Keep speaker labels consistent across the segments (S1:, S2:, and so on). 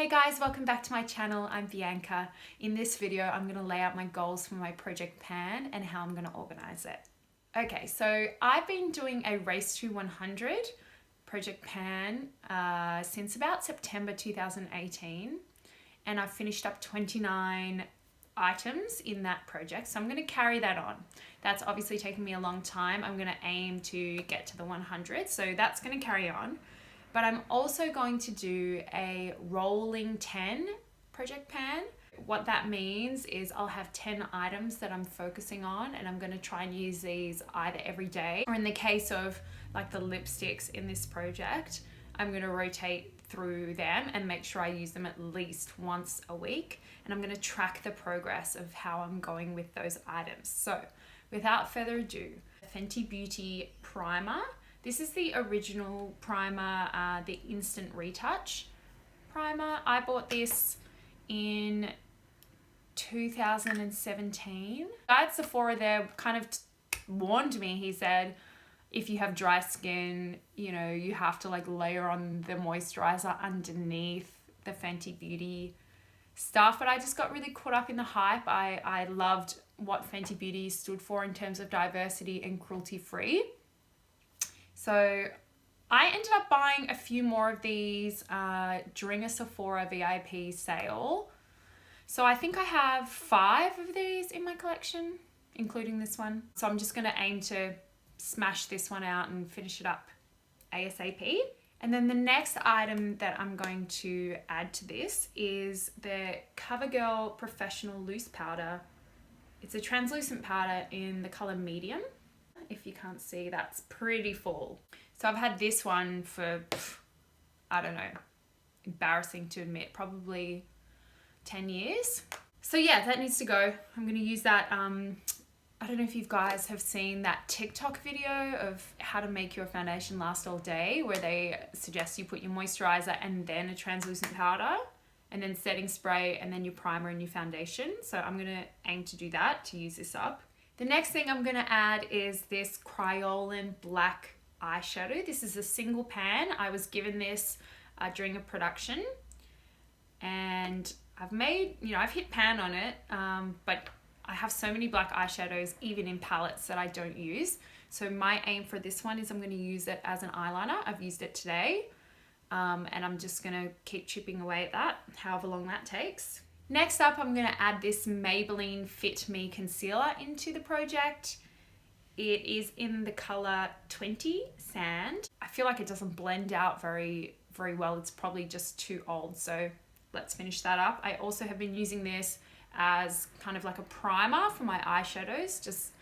S1: Hey guys, welcome back to my channel. I'm Bianca. In this video, I'm going to lay out my goals for my project Pan and how I'm going to organize it. Okay, so I've been doing a Race to 100 project Pan since about September 2018, and I've finished up 29 items in that project, so I'm going to carry that on. That's obviously taken me a long time. I'm going to aim to get to the 100, so that's going to carry on. But I'm also going to do a rolling 10 project Pan. What that means is I'll have 10 items that I'm focusing on, and I'm going to try and use these either every day, or in the case of like the lipsticks in this project, I'm going to rotate through them and make sure I use them at least once a week. And I'm going to track the progress of how I'm going with those items. So without further ado, Fenty Beauty primer. This is the original primer, the Instant Retouch primer. I bought this in 2017. Guy at Sephora there kind of warned me. He said, if you have dry skin, you know, you have to like layer on the moisturizer underneath the Fenty Beauty stuff. But I just got really caught up in the hype. I loved what Fenty Beauty stood for in terms of diversity and cruelty-free. So I ended up buying a few more of these during a Sephora VIP sale. So I think I have 5 of these in my collection, including this one. So I'm just going to aim to smash this one out and finish it up ASAP. And then the next item that I'm going to add to this is the CoverGirl Professional Loose Powder. It's a translucent powder in the color medium. If you can't see, that's pretty full. So I've had this one for, I don't know, embarrassing to admit, probably 10 years. So yeah, that needs to go. I'm going to use that. I don't know if you guys have seen that TikTok video of how to make your foundation last all day, where they suggest you put your moisturizer and then a translucent powder and then setting spray and then your primer and your foundation. So I'm going to aim to do that, to use this up. The next thing I'm going to add is this Kryolan Black eyeshadow. This is a single pan. I was given this during a production, and I've hit pan on it, but I have so many black eyeshadows, even in palettes, that I don't use. So my aim for this one is I'm going to use it as an eyeliner. I've used it today, and I'm just going to keep chipping away at that, however long that takes. Next up, I'm going to add this Maybelline Fit Me Concealer into the project. It is in the color 20 Sand. I feel like it doesn't blend out very well. It's probably just too old, so let's finish that up. I also have been using this as kind of like a primer for my eyeshadows, just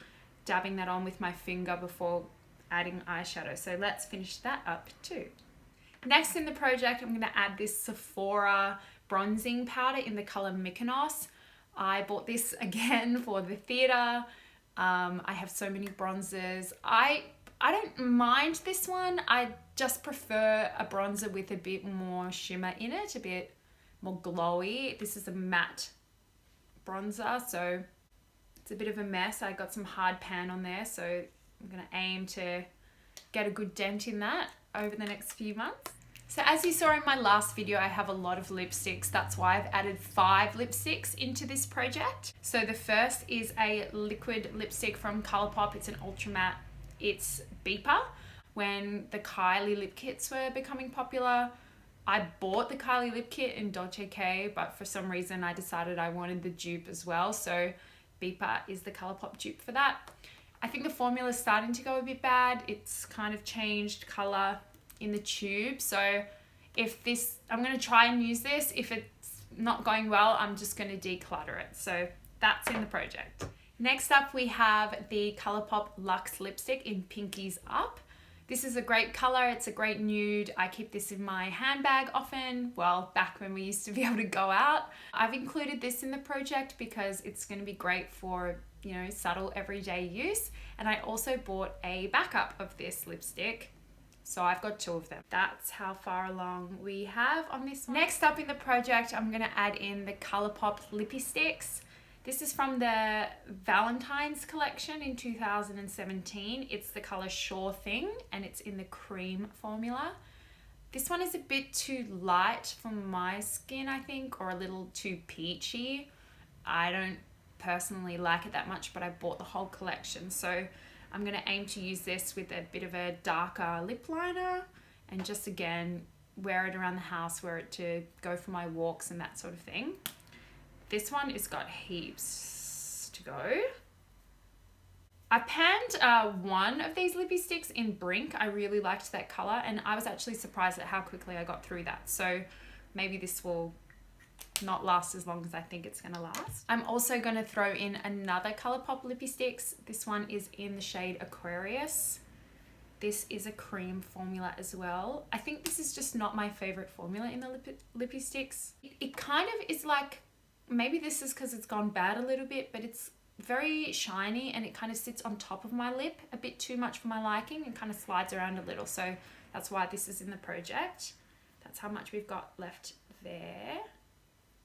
S1: dabbing that on with my finger before adding eyeshadow. So let's finish that up too. Next in the project, I'm going to add this Sephora bronzing powder in the color Mykonos. I bought this again for the theater. I have so many bronzers. I don't mind this one. I just prefer a bronzer with a bit more shimmer in it, a bit more glowy. This is a matte bronzer, so it's a bit of a mess. I got some hard pan on there, so I'm going to aim to get a good dent in that over the next few months. So as you saw in my last video, I have a lot of lipsticks. That's why I've added 5 lipsticks into this project. So the first is a liquid lipstick from Colourpop. It's an ultra matte. It's Beeper. When the Kylie lip kits were becoming popular, I bought the Kylie lip kit in Dolce K, but for some reason I decided I wanted the dupe as well. So Beeper is the Colourpop dupe for that. I think the formula is starting to go a bit bad. It's kind of changed color in the tube. So I'm going to try and use this. If it's not going well, I'm just going to declutter it. So that's in the project. Next up, we have the Colourpop Luxe lipstick in Pinkies Up. This is a great color. It's a great nude. I keep this in my handbag often. Well, back when we used to be able to go out. I've included this in the project because it's going to be great for, you know, subtle everyday use. And I also bought a backup of this lipstick. So I've got 2 of them. That's how far along we have on this one. Next up in the project, I'm going to add in the Colourpop Lippy Sticks. This is from the Valentine's collection in 2017. It's the color Sure Thing, and it's in the cream formula. This one is a bit too light for my skin, I think, or a little too peachy. I don't personally like it that much, but I bought the whole collection. So I'm going to aim to use this with a bit of a darker lip liner and just, again, wear it around the house, wear it to go for my walks and that sort of thing. This one has got heaps to go. I panned one of these lippy sticks in Brink. I really liked that colour, and I was actually surprised at how quickly I got through that. So maybe this will not last as long as I think it's going to last. I'm also going to throw in another Colourpop lippy sticks. This one is in the shade Aquarius. This is a cream formula as well. I think this is just not my favourite formula in the lippy sticks. It kind of is like, maybe this is because it's gone bad a little bit, but it's very shiny and it kind of sits on top of my lip a bit too much for my liking and kind of slides around a little. So that's why this is in the project. That's how much we've got left there.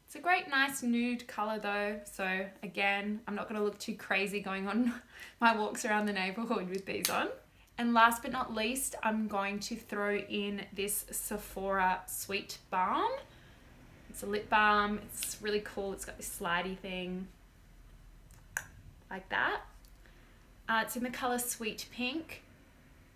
S1: It's a great, nice nude colour though. So again, I'm not going to look too crazy going on my walks around the neighbourhood with these on. And last but not least, I'm going to throw in this Sephora Sweet Balm. It's a lip balm. It's really cool. It's got this slidey thing like that. It's in the colour Sweet Pink.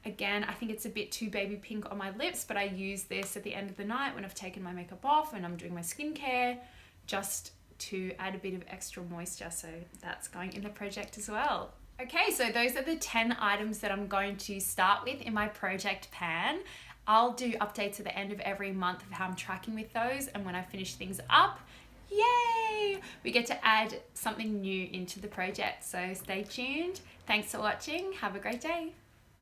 S1: Again, I think it's a bit too baby pink on my lips, but I use this at the end of the night when I've taken my makeup off and I'm doing my skincare, just to add a bit of extra moisture. So that's going in the project as well. Okay, so those are the 10 items that I'm going to start with in my project pan. I'll do updates at the end of every month of how I'm tracking with those, and when I finish things up, yay! We get to add something new into the project. So stay tuned. Thanks for watching. Have a great day.